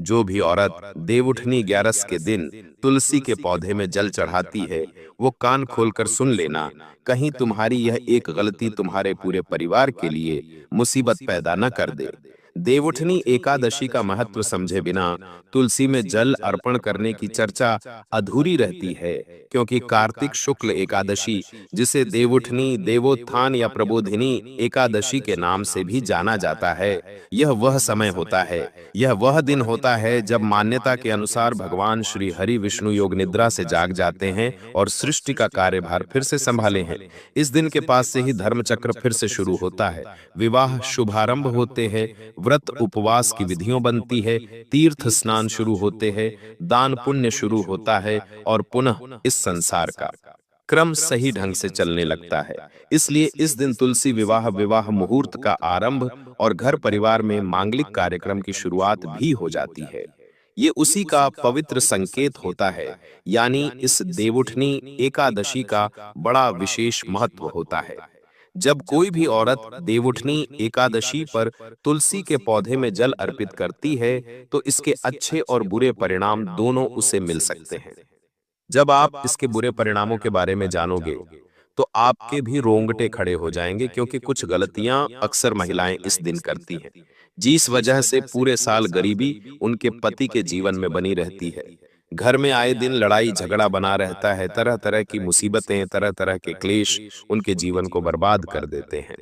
जो भी औरत देवउठनी 11 के दिन तुलसी के पौधे में जल चढ़ाती है, वो कान खोलकर सुन लेना, कहीं तुम्हारी यह एक गलती तुम्हारे पूरे परिवार के लिए मुसीबत पैदा न कर दे। देवउठनी एकादशी का महत्व समझे बिना तुलसी में जल अर्पण करने की चर्चा अधूरी रहती है, क्योंकि कार्तिक शुक्ल एकादशी, जिसे देवउठनी, देवोत्थान या प्रबोधिनी एकादशी के नाम से भी जाना जाता है, यह वह समय होता है, यह वह दिन होता है जब मान्यता के अनुसार भगवान श्री हरि विष्णु योग निद्रा से जाग जाते हैं और सृष्टि का कार्यभार फिर से संभाले हैं। इस दिन के पास से ही धर्म चक्र फिर से शुरू होता है, विवाह शुभारंभ होते हैं, व्रत उपवास की विधियों बनती है, तीर्थ स्नान शुरू होते हैं, दान पुण्य शुरू होता है और पुनः इस संसार का क्रम सही ढंग से चलने लगता है। इसलिए इस दिन तुलसी विवाह मुहूर्त का आरंभ और घर परिवार में मांगलिक कार्यक्रम की शुरुआत भी हो जाती है। ये उसी का पवित्र संकेत होता है, यानी इस देवउठनी एकादशी का बड़ा विशेष महत्व होता है। जब कोई भी औरत देवउठनी एकादशी पर तुलसी के पौधे में जल अर्पित करती है, तो इसके अच्छे और बुरे परिणाम दोनों उसे मिल सकते हैं। जब आप इसके बुरे परिणामों के बारे में जानोगे, तो आपके भी रोंगटे खड़े हो जाएंगे, क्योंकि कुछ गलतियां अक्सर महिलाएं इस दिन करती हैं, जिस वजह से पूरे साल गरीबी उनके पति के जीवन में बनी रहती है। घर में आए दिन लड़ाई झगड़ा बना रहता है, तरह तरह की मुसीबतें, तरह तरह के क्लेश उनके जीवन को बर्बाद कर देते हैं।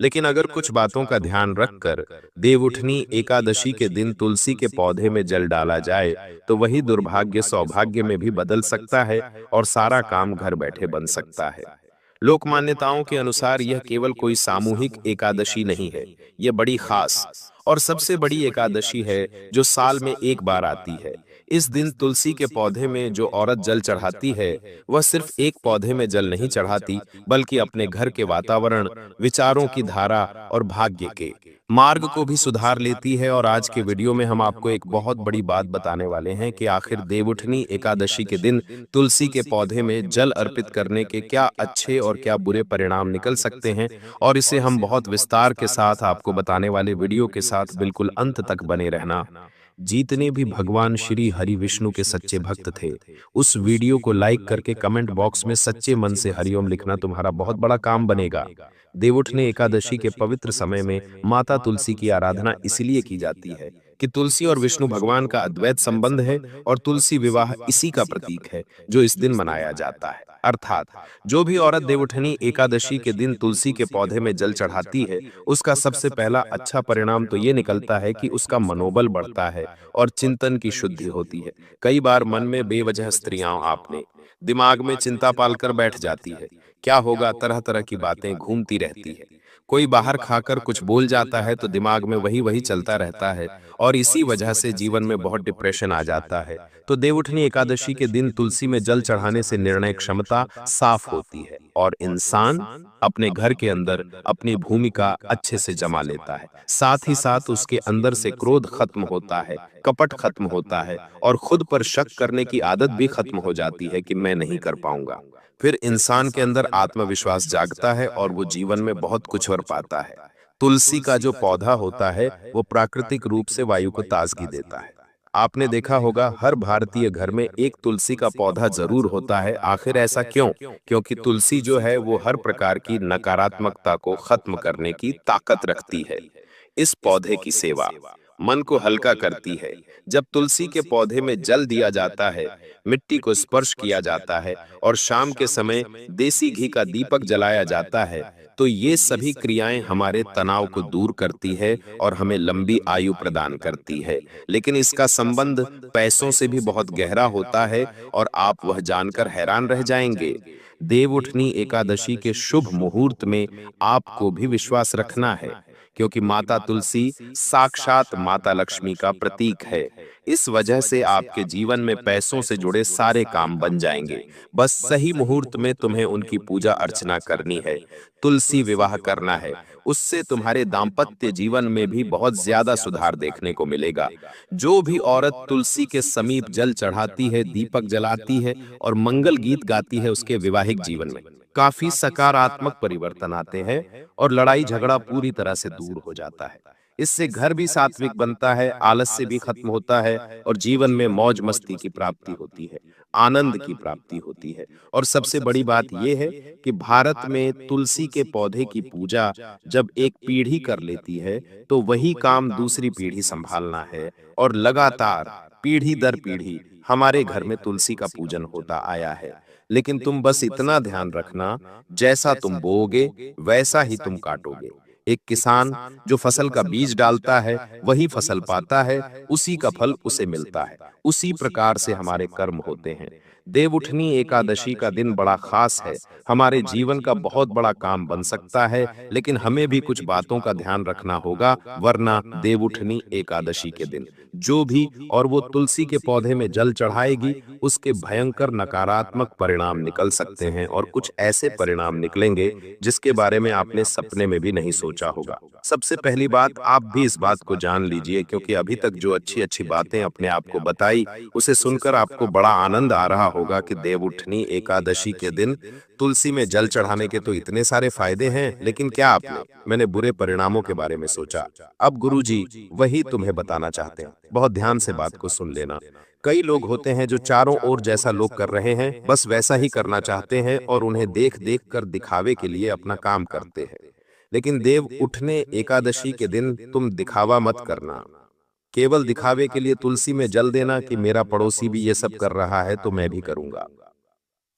लेकिन अगर कुछ बातों का ध्यान रखकर देवउठनी एकादशी के दिन तुलसी के पौधे में जल डाला जाए, तो वही दुर्भाग्य सौभाग्य में भी बदल सकता है और सारा काम घर बैठे बन सकता है। लोक मान्यताओं के अनुसार यह केवल कोई सामूहिक एकादशी नहीं है, यह बड़ी खास और सबसे बड़ी एकादशी है जो साल में एक बार आती है। इस दिन तुलसी के पौधे में जो औरत जल चढ़ाती है, वह सिर्फ एक पौधे में जल नहीं चढ़ाती, बल्कि अपने घर के वातावरण, विचारों की धारा और भाग्य के मार्ग को भी सुधार लेती है। और आज के वीडियो में हम आपको एक बहुत बड़ी बात बताने वाले हैं कि आखिर देवउठनी एकादशी के दिन तुलसी के पौधे में जल अर्पित करने के क्या अच्छे और क्या बुरे परिणाम निकल सकते हैं, और इसे हम बहुत विस्तार के साथ आपको बताने वाले वीडियो के साथ बिल्कुल अंत तक बने रहना। जितने भी भगवान श्री हरि विष्णु के सच्चे भक्त थे, उस वीडियो को लाइक करके कमेंट बॉक्स में सच्चे मन से हरिओम लिखना तुम्हारा बहुत बड़ा काम बनेगा। देवउठनी एकादशी के पवित्र समय में माता तुलसी की आराधना इसलिए की जाती है कि तुलसी और विष्णु भगवान का अद्वैत संबंध है, और तुलसी विवाह इसी का प्रतीक है जो इस दिन मनाया जाता है। अर्थात जो भी औरत देवउठनी एकादशी के दिन तुलसी के पौधे में जल चढ़ाती है, उसका सबसे पहला अच्छा परिणाम तो ये निकलता है कि उसका मनोबल बढ़ता है और चिंतन की शुद्धि होती है। कई बार मन में बेवजह स्त्रियां आपने दिमाग में चिंता पालकर बैठ जाती है, क्या होगा, तरह तरह की बातें घूमती रहती है। कोई बाहर खाकर कुछ बोल जाता है तो दिमाग में वही वही चलता रहता है, और इसी वजह से जीवन में बहुत डिप्रेशन आ जाता है। तो देवउठनी एकादशी के दिन तुलसी में जल चढ़ाने से निर्णय क्षमता साफ होती है और इंसान अपने घर के अंदर अपनी भूमिका अच्छे से जमा लेता है। साथ ही साथ उसके अंदर से क्रोध खत्म होता है, कपट खत्म होता है, और खुद पर शक करने की आदत भी खत्म हो जाती है कि मैं नहीं कर पाऊंगा। फिर इंसान के अंदर आत्मविश्वास जागता है और वो जीवन में बहुत कुछ कर पाता है। तुलसी का जो पौधा होता है, वो प्राकृतिक रूप से वायु को ताजगी देता है। आपने देखा होगा हर भारतीय घर में एक तुलसी का पौधा जरूर होता है। आखिर ऐसा क्यों? क्योंकि तुलसी जो है वो हर प्रकार की नकारात्मकता को खत्म करने की ताकत रखती है। इस पौधे की सेवा मन को हल्का करती है। जब तुलसी के पौधे में जल दिया जाता है, मिट्टी को स्पर्श किया जाता है और शाम के समय देसी घी का दीपक जलाया जाता है, तो ये सभी क्रियाएं हमारे तनाव को दूर करती है और हमें लंबी आयु प्रदान करती है। लेकिन इसका संबंध पैसों से भी बहुत गहरा होता है, और आप वह जानकर हैरान रह जाएंगे। देवउठनी एकादशी के शुभ मुहूर्त में आपको भी विश्वास रखना है, क्योंकि माता तुलसी साक्षात माता लक्ष्मी का प्रतीक है। इस वजह से आपके जीवन में पैसों से जुड़े सारे काम बन जाएंगे। बस सही मुहूर्त में तुम्हें उनकी पूजा अर्चना करनी है, तुलसी विवाह करना है। उससे तुम्हारे दाम्पत्य जीवन में भी बहुत ज्यादा सुधार देखने को मिलेगा। जो भी औरत तुलसी के समीप जल चढ़ाती है, दीपक जलाती है और मंगल गीत गाती है, उसके वैवाहिक जीवन में काफी सकारात्मक परिवर्तन आते हैं और लड़ाई झगड़ा पूरी तरह से दूर हो जाता है। इससे घर भी सात्विक बनता है, आलस्य भी खत्म होता है और जीवन में मौज मस्ती की प्राप्ति होती है, आनंद की प्राप्ति होती है। और सबसे बड़ी बात यह है कि भारत में तुलसी के पौधे की पूजा जब एक पीढ़ी कर लेती है तो वही काम दूसरी पीढ़ी संभालना है, और लगातार पीढ़ी दर पीढ़ी हमारे घर में तुलसी का पूजन होता आया है। लेकिन तुम बस इतना ध्यान रखना, जैसा तुम बोओगे वैसा ही तुम काटोगे। एक किसान जो फसल का बीज डालता है वही फसल पाता है, उसी का फल उसे मिलता है। उसी प्रकार से हमारे कर्म होते हैं। देवउठनी एकादशी का दिन बड़ा खास है, हमारे जीवन का बहुत बड़ा काम बन सकता है, लेकिन हमें भी कुछ बातों का ध्यान रखना होगा, वरना देवउठनी एकादशी के दिन जो भी और वो तुलसी के पौधे में जल चढ़ाएगी, उसके भयंकर नकारात्मक परिणाम निकल सकते हैं, और कुछ ऐसे परिणाम निकलेंगे जिसके बारे में आपने सपने में भी नहीं सोचा होगा। सबसे पहली बात, आप भी इस बात को जान लीजिए, क्योंकि अभी तक जो अच्छी अच्छी बातें अपने आप को बताई, उसे सुनकर आपको बड़ा आनंद आ रहा होगा कि देवउठनी एकादशी के दिन तुलसी में जल चढ़ाने के तो इतने सारे फायदे हैं, लेकिन क्या आपने मैंने बुरे परिणामों के बारे में सोचा? अब गुरुजी वही तुम्हें बताना चाहते हैं, बहुत ध्यान से बात को सुन लेना। कई लोग होते हैं जो चारों ओर जैसा लोग कर रहे हैं बस वैसा ही करना चाहते हैं, और उन्हें देख देख कर दिखावे के लिए अपना काम करते हैं। लेकिन देव उठने एकादशी के दिन तुम दिखावा मत करना। केवल दिखावे के लिए तुलसी में जल देना कि मेरा पड़ोसी भी ये सब कर रहा है तो मैं भी करूंगा।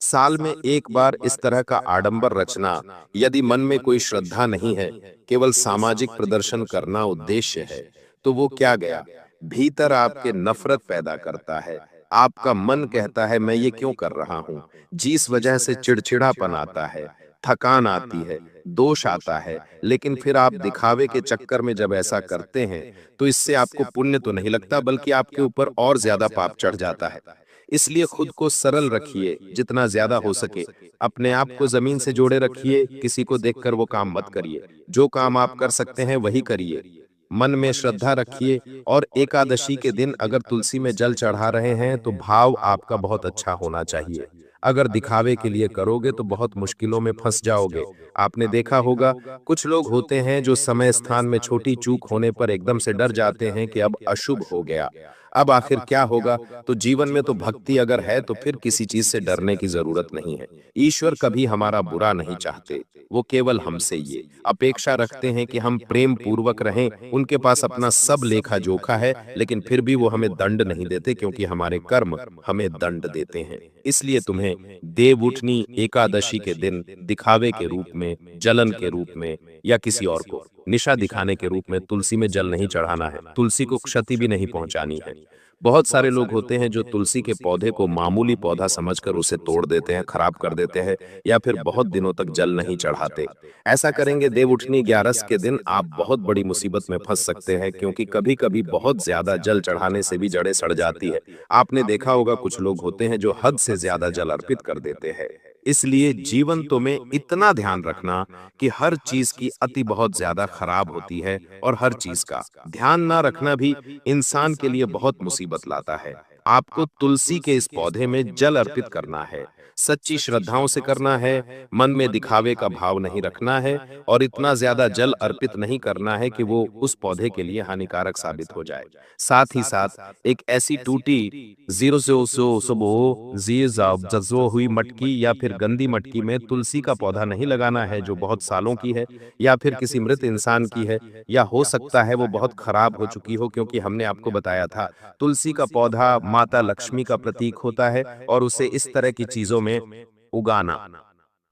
साल में एक बार इस तरह का आडंबर रचना, यदि मन में कोई श्रद्धा नहीं है, केवल सामाजिक प्रदर्शन करना उद्देश्य है, तो वो क्या गया, भीतर आपके नफरत पैदा करता है। आपका मन कहता है मैं ये क्यों कर रहा हूं, जिस वजह से चिड़चिड़ापन आता है, थकान आती है, दोष आता है। लेकिन फिर आप दिखावे के चक्कर में जब ऐसा करते हैं तो इससे आपको पुण्य तो नहीं लगता, बल्कि आपके ऊपर और ज्यादा पाप चढ़ जाता है। इसलिए खुद को सरल रखिए जितना ज्यादा हो सके, अपने आप को जमीन से जोड़े रखिए, किसी को देखकर वो काम मत करिए। जो काम आप कर सकते हैं वही करिए, मन में श्रद्धा रखिए। और एकादशी के दिन अगर तुलसी में जल चढ़ा रहे हैं तो भाव आपका बहुत अच्छा होना चाहिए। अगर दिखावे के लिए करोगे तो बहुत मुश्किलों में फंस जाओगे। आपने देखा होगा कुछ लोग होते हैं जो समय स्थान में छोटी चूक होने पर एकदम से डर जाते हैं कि अब अशुभ हो गया, अब आखिर क्या होगा। तो जीवन में तो भक्ति अगर है तो फिर किसी चीज से डरने की जरूरत नहीं है। ईश्वर कभी हमारा बुरा नहीं चाहते, वो केवल हमसे ये अपेक्षा रखते हैं कि हम प्रेम पूर्वक रहें। उनके पास अपना सब लेखा जोखा है, लेकिन फिर भी वो हमें दंड नहीं देते, क्योंकि हमारे कर्म हमें दंड देते हैं। इसलिए तुम्हें देवउठनी एकादशी के दिन दिखावे के रूप में, जलन के रूप में, या किसी और को निशा दिखाने के रूप में तुलसी में जल नहीं चढ़ाना है। तुलसी को क्षति भी नहीं पहुंचानी है। बहुत सारे लोग होते हैं जो तुलसी के पौधे को मामूली पौधा समझकर उसे तोड़ देते हैं, खराब कर देते हैं, या फिर बहुत दिनों तक जल नहीं चढ़ाते। ऐसा करेंगे देवउठनी 11 के दिन आप बहुत बड़ी मुसीबत में फंस सकते हैं, क्योंकि कभी कभी बहुत ज्यादा जल चढ़ाने से भी जड़ें सड़ जाती है। आपने देखा होगा कुछ लोग होते हैं जो हद से ज्यादा जल अर्पित कर देते हैं। इसलिए जीवन तो में इतना ध्यान रखना कि हर चीज की अति बहुत ज्यादा खराब होती है, और हर चीज का ध्यान ना रखना भी इंसान के लिए बहुत मुसीबत लाता है। आपको तुलसी के इस पौधे में जल अर्पित करना है, सच्ची श्रद्धाओं से करना है, मन में दिखावे का भाव नहीं रखना है, और इतना ज्यादा जल अर्पित नहीं करना है कि वो उस पौधे के लिए हानिकारक साबित हो जाए। साथ ही साथ एक ऐसी टूटी जज़्वो हुई मटकी या फिर गंदी मटकी में तुलसी का पौधा नहीं लगाना है, जो बहुत सालों की है या फिर किसी मृत इंसान की है, या हो सकता है वो बहुत खराब हो चुकी हो, क्योंकि हमने आपको बताया था तुलसी का पौधा माता लक्ष्मी का प्रतीक होता है, और उसे इस तरह की चीजों में उगाना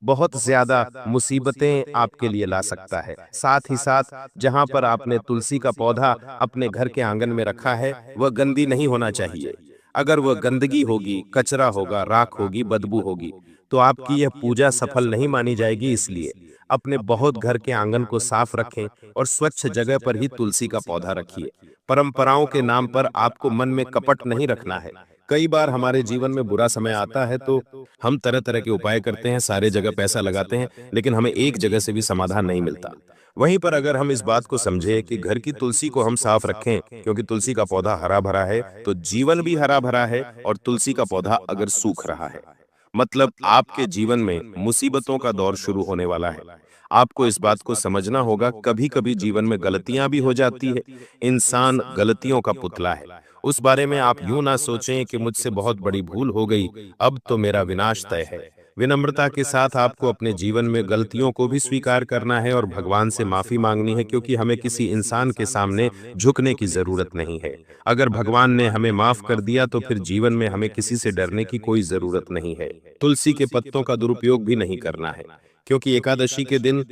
बहुत ज्यादा मुसीबतें आपके लिए ला सकता है। साथ ही साथ जहां पर आपने तुलसी का पौधा अपने घर के आंगन में रखा है वह गंदी नहीं होना चाहिए। अगर वह गंदगी होगी, कचरा होगा, राख होगी, बदबू होगी, तो आपकी यह पूजा सफल नहीं मानी जाएगी। इसलिए अपने बहुत घर के आंगन को साफ रखें और स्वच्छ जगह पर ही तुलसी का पौधा रखिए। परंपराओं के नाम पर आपको मन में कपट नहीं रखना है। कई बार हमारे जीवन में बुरा समय आता है तो हम तरह तरह के उपाय करते हैं, सारे जगह पैसा लगाते हैं, लेकिन हमें एक जगह से भी समाधान नहीं मिलता। वहीं पर अगर हम इस बात को समझे कि घर की तुलसी को हम साफ रखें, क्योंकि तुलसी का पौधा हरा भरा है, तो जीवन भी हरा भरा है। और तुलसी का पौधा अगर सूख रहा है, मतलब आपके जीवन में मुसीबतों का दौर शुरू होने वाला है। आपको इस बात को समझना होगा, कभी कभी जीवन में गलतियां भी हो जाती है। इंसान गलतियों का पुतला है। उस बारे में आप यूं ना सोचें कि मुझसे बहुत बड़ी भूल हो गई, अब तो मेरा विनाश तय है। विनम्रता के साथ आपको अपने जीवन में गलतियों को भी स्वीकार करना है और भगवान से माफी मांगनी है, क्योंकि हमें किसी इंसान के सामने झुकने की जरूरत नहीं है। अगर भगवान ने हमें माफ कर दिया तो फिर जीवन में हमें किसी से डरने की कोई जरूरत नहीं है। तुलसी के पत्तों का दुरुपयोग भी नहीं करना है, क्योंकि एकादशी के दिन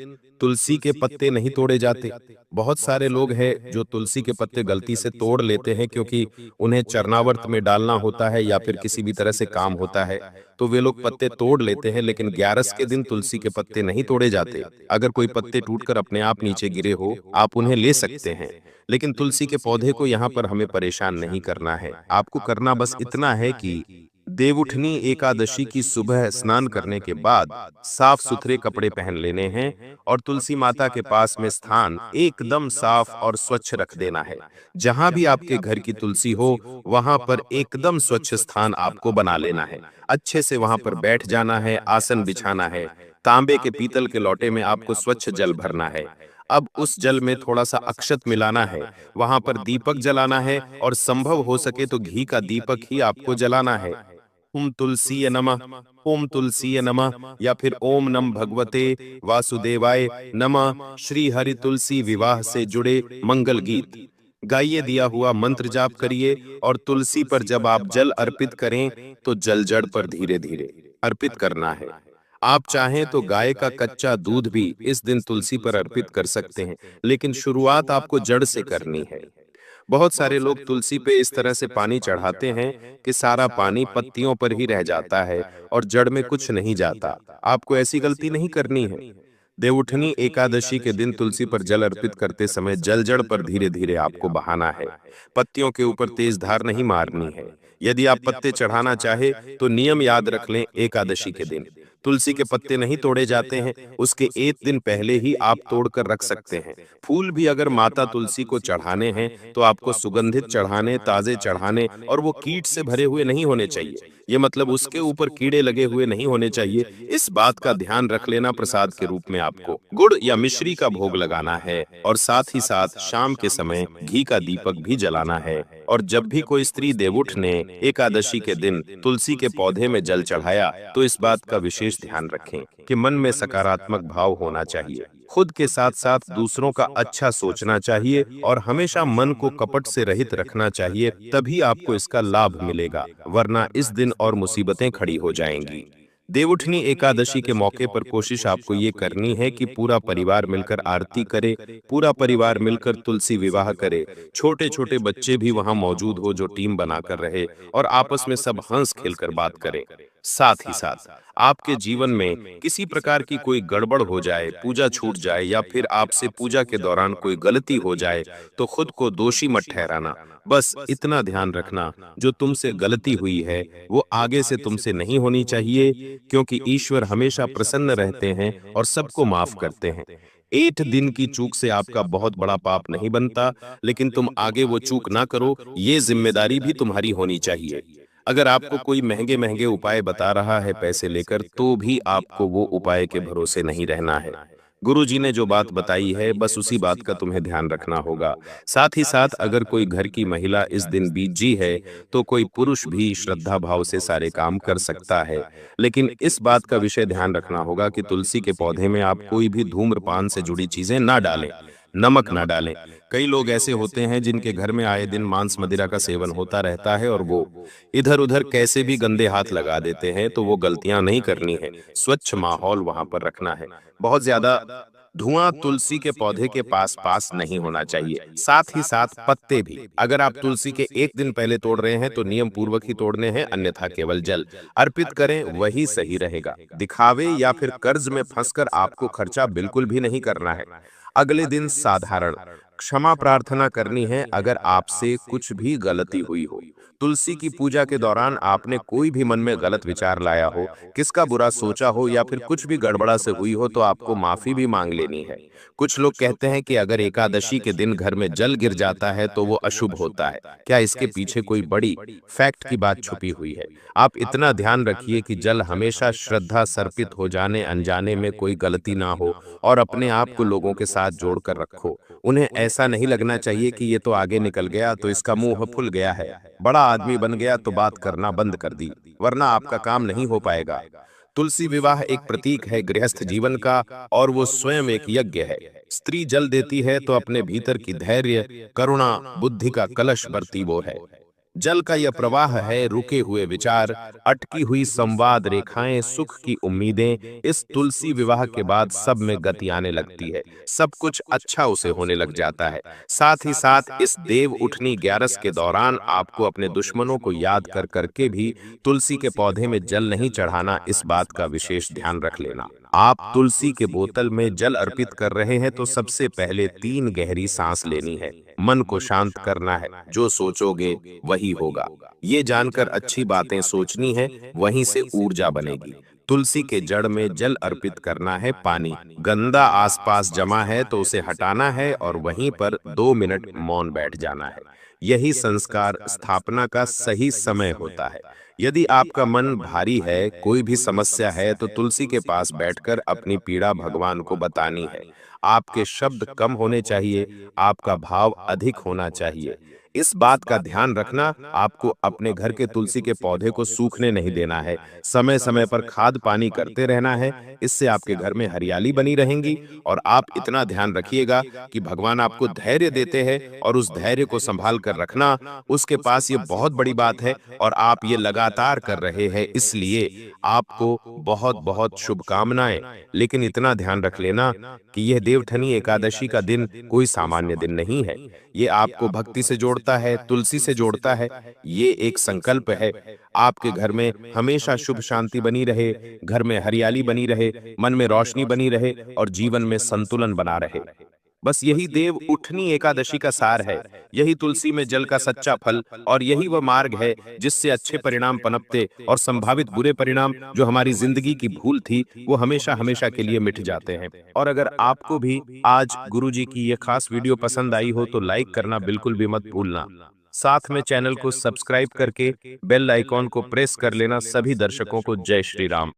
तुलसी के पत्ते नहीं तोड़े जाते। बहुत सारे लोग हैं जो तुलसी के पत्ते गलती से तोड़ लेते हैं, क्योंकि उन्हें चरणावर्त में डालना होता है या फिर किसी भी तरह से काम होता है, तो वे लोग पत्ते तोड़ लेते हैं। लेकिन 11 के दिन तुलसी के पत्ते नहीं तोड़े जाते। अगर कोई पत्ते टूटकर अपने आप नीचे गिरे हो, आप उन्हें ले सकते हैं, लेकिन तुलसी के पौधे को यहाँ पर हमें परेशान नहीं करना है। आपको करना बस इतना है कि देवउठनी एकादशी की सुबह स्नान करने के बाद साफ सुथरे कपड़े पहन लेने हैं और तुलसी माता के पास में स्थान एकदम साफ और स्वच्छ रख देना है। जहां भी आपके घर की तुलसी हो, वहां पर एकदम स्वच्छ स्थान आपको बना लेना है। अच्छे से वहां पर बैठ जाना है, आसन बिछाना है। तांबे के पीतल के लोटे में आपको स्वच्छ जल भरना है। अब उस जल में थोड़ा सा अक्षत मिलाना है, वहां पर दीपक जलाना है और संभव हो सके तो घी का दीपक ही आपको जलाना है। ओम तुलसीय नमः, ओम तुलसीय नमः, या फिर ओम नम भगवते वासुदेवाय नमः। श्री हरि तुलसी विवाह से जुड़े मंगल गीत गाइए, दिया हुआ मंत्र जाप करिए और तुलसी पर जब आप जल अर्पित करें तो जल जड़ पर धीरे धीरे अर्पित करना है। आप चाहें तो गाय का कच्चा दूध भी इस दिन तुलसी पर अर्पित कर सकते हैं, लेकिन शुरुआत आपको जड़ से करनी है। बहुत सारे लोग तुलसी पे इस तरह से पानी चढ़ाते हैं कि सारा पानी पत्तियों पर ही रह जाता है और जड़ में कुछ नहीं जाता। आपको ऐसी गलती नहीं करनी है। देवउठनी एकादशी के दिन तुलसी पर जल अर्पित करते समय जल जड़ पर धीरे धीरे आपको बहाना है। पत्तियों के ऊपर तेज धार नहीं मारनी है। यदि आप पत्ते चढ़ाना चाहे तो नियम याद रख लें, एकादशी के दिन तुलसी के पत्ते नहीं तोड़े जाते हैं, उसके एक दिन पहले ही आप तोड़कर रख सकते हैं। फूल भी अगर माता तुलसी को चढ़ाने हैं तो आपको सुगंधित चढ़ाने, ताजे चढ़ाने, और वो कीट से भरे हुए नहीं होने चाहिए। ये मतलब उसके ऊपर कीड़े लगे हुए नहीं होने चाहिए। इस बात का ध्यान रख लेना। प्रसाद के रूप में आपको गुड़ या मिश्री का भोग लगाना है और साथ ही साथ शाम के समय घी का दीपक भी जलाना है। और जब भी कोई स्त्री देवउठ ने एकादशी के दिन तुलसी के पौधे में जल चढ़ाया तो इस बात का विशेष ध्यान रखें कि मन में सकारात्मक भाव होना चाहिए। खुद के साथ साथ दूसरों का अच्छा सोचना चाहिए और हमेशा मन को कपट से रहित रखना चाहिए, तभी आपको इसका लाभ मिलेगा, वरना इस दिन और मुसीबतें खड़ी हो जाएंगी। देवउठनी एकादशी के मौके पर कोशिश आपको ये करनी है कि पूरा परिवार मिलकर आरती करे, पूरा परिवार मिलकर तुलसी विवाह करे। छोटे छोटे बच्चे भी वहां मौजूद हो जो टीम बनाकर रहे और आपस में सब हंस खेलकर बात करें। साथ ही साथ आपके जीवन में किसी प्रकार की कोई गड़बड़ हो जाए, पूजा छूट जाए या फिर आपसे पूजा के दौरान कोई गलती हो जाए तो खुद को दोषी मत ठहराना। बस इतना ध्यान रखना, जो तुमसे गलती हुई है वो आगे से तुमसे नहीं होनी चाहिए, क्योंकि ईश्वर हमेशा प्रसन्न रहते हैं और सबको माफ करते हैं। 8 दिन की चूक से आपका बहुत बड़ा पाप नहीं बनता, लेकिन तुम आगे वो चूक ना करो, ये जिम्मेदारी भी तुम्हारी होनी चाहिए। अगर आपको कोई महंगे महंगे उपाय बता रहा है पैसे लेकर, तो भी आपको वो उपाय के भरोसे नहीं रहना है। गुरु जी ने जो बात बताई है बस उसी बात का तुम्हें ध्यान रखना होगा। साथ ही साथ अगर कोई घर की महिला इस दिन बीजी है तो कोई पुरुष भी श्रद्धा भाव से सारे काम कर सकता है, लेकिन इस बात का विषय ध्यान रखना होगा कि तुलसी के पौधे में आप कोई भी धूम्रपान से जुड़ी चीजें ना डालें, नमक ना डालें। कई लोग ऐसे होते हैं जिनके घर में आए दिन मांस मदिरा का सेवन होता रहता है और वो इधर उधर कैसे भी गंदे हाथ लगा देते हैं, तो वो गलतियां नहीं करनी है। स्वच्छ माहौल वहां पर रखना है। बहुत ज्यादा धुआं तुलसी के पौधे के पास पास नहीं होना चाहिए। साथ ही साथ पत्ते भी अगर आप तुलसी के एक दिन पहले तोड़ रहे हैं तो नियम पूर्वक ही तोड़ने हैं, अन्यथा केवल जल अर्पित करें, वही सही रहेगा। दिखावे या फिर कर्ज में फंसकर आपको खर्चा बिल्कुल भी नहीं करना है। अगले दिन साधारण क्षमा प्रार्थना करनी है अगर आपसे कुछ भी गलती हुई हो। तुलसी की पूजा के दौरान आपने कोई भी मन में गलत विचार लाया हो, किसका बुरा सोचा हो या फिर कुछ भी गड़बड़ा से हुई हो तो आपको माफी भी मांग लेनी है। कुछ लोग कहते हैं कि अगर एकादशी के दिन घर में जल गिर जाता है तो वो अशुभ होता है। क्या इसके पीछे कोई बड़ी फैक्ट की बात छुपी हुई है? आप इतना ध्यान रखिए कि जल हमेशा श्रद्धा सर्पित हो जाने अनजाने में कोई गलती ना हो और अपने आप को लोगों के साथ जोड़कर रखो। उन्हें ऐसा नहीं लगना चाहिए कि ये तो आगे निकल गया तो इसका मुंह फुल गया है, बड़ा आदमी बन गया तो बात करना बंद कर दी, वरना आपका काम नहीं हो पाएगा। तुलसी विवाह एक प्रतीक है गृहस्थ जीवन का और वो स्वयं एक यज्ञ है। स्त्री जल देती है तो अपने भीतर की धैर्य, करुणा, बुद्धि का कलश भरती वो है। जल का यह प्रवाह है रुके हुए विचार, अटकी हुई संवाद रेखाएं, सुख की उम्मीदें। इस तुलसी विवाह के बाद सब में गति आने लगती है, सब कुछ अच्छा उसे होने लग जाता है। साथ ही साथ इस देव उठनी ग्यारस के दौरान आपको अपने दुश्मनों को याद कर करके भी तुलसी के पौधे में जल नहीं चढ़ाना, इस बात का विशेष ध्यान रख लेना। आप तुलसी के बोतल में जल अर्पित कर रहे हैं तो सबसे पहले 3 गहरी सांस लेनी है। मन को शांत करना है, जो सोचोगे वही होगा। ये जानकर अच्छी बातें सोचनी है, वहीं से ऊर्जा बनेगी। तुलसी के जड़ में जल अर्पित करना है पानी। गंदा आसपास जमा है तो उसे हटाना है और वहीं पर 2 मिनट मौन बैठ जाना है। यही संस्कार स्थापना का सही समय होता है। यदि आपका मन भारी है, कोई भी समस्या है, तो तुलसी के पास बैठकर अपनी पीड़ा भगवान को बतानी है। आपके शब्द कम होने चाहिए, आपका भाव अधिक होना चाहिए। इस बात का ध्यान रखना, आपको अपने घर के तुलसी के पौधे को सूखने नहीं देना है। समय समय पर खाद पानी करते रहना है, इससे आपके घर में हरियाली बनी रहेंगी। और आप इतना ध्यान रखिएगा कि भगवान आपको धैर्य देते हैं और उस धैर्य को संभाल कर रखना, उसके पास ये बहुत बड़ी बात है और आप ये लगातार कर रहे हैं, इसलिए आपको बहुत बहुत शुभकामनाएं। लेकिन इतना ध्यान रख लेना कि यह देवठनी एकादशी का दिन कोई सामान्य दिन नहीं है। ये आपको भक्ति से जोड़ता है, तुलसी से जोड़ता है। ये एक संकल्प है। आपके घर में हमेशा शुभ शांति बनी रहे, घर में हरियाली बनी रहे, मन में रोशनी बनी रहे और जीवन में संतुलन बना रहे। बस यही देव उठनी एकादशी का सार है। यही तुलसी में जल का सच्चा फल और यही वह मार्ग है जिससे अच्छे परिणाम पनपते और संभावित बुरे परिणाम जो हमारी जिंदगी की भूल थी वो हमेशा हमेशा के लिए मिट जाते हैं। और अगर आपको भी आज गुरुजी की ये खास वीडियो पसंद आई हो तो लाइक करना बिल्कुल भी मत भूलना। साथ में चैनल को सब्सक्राइब करके बेल आइकॉन को प्रेस कर लेना। सभी दर्शकों को जय श्री राम।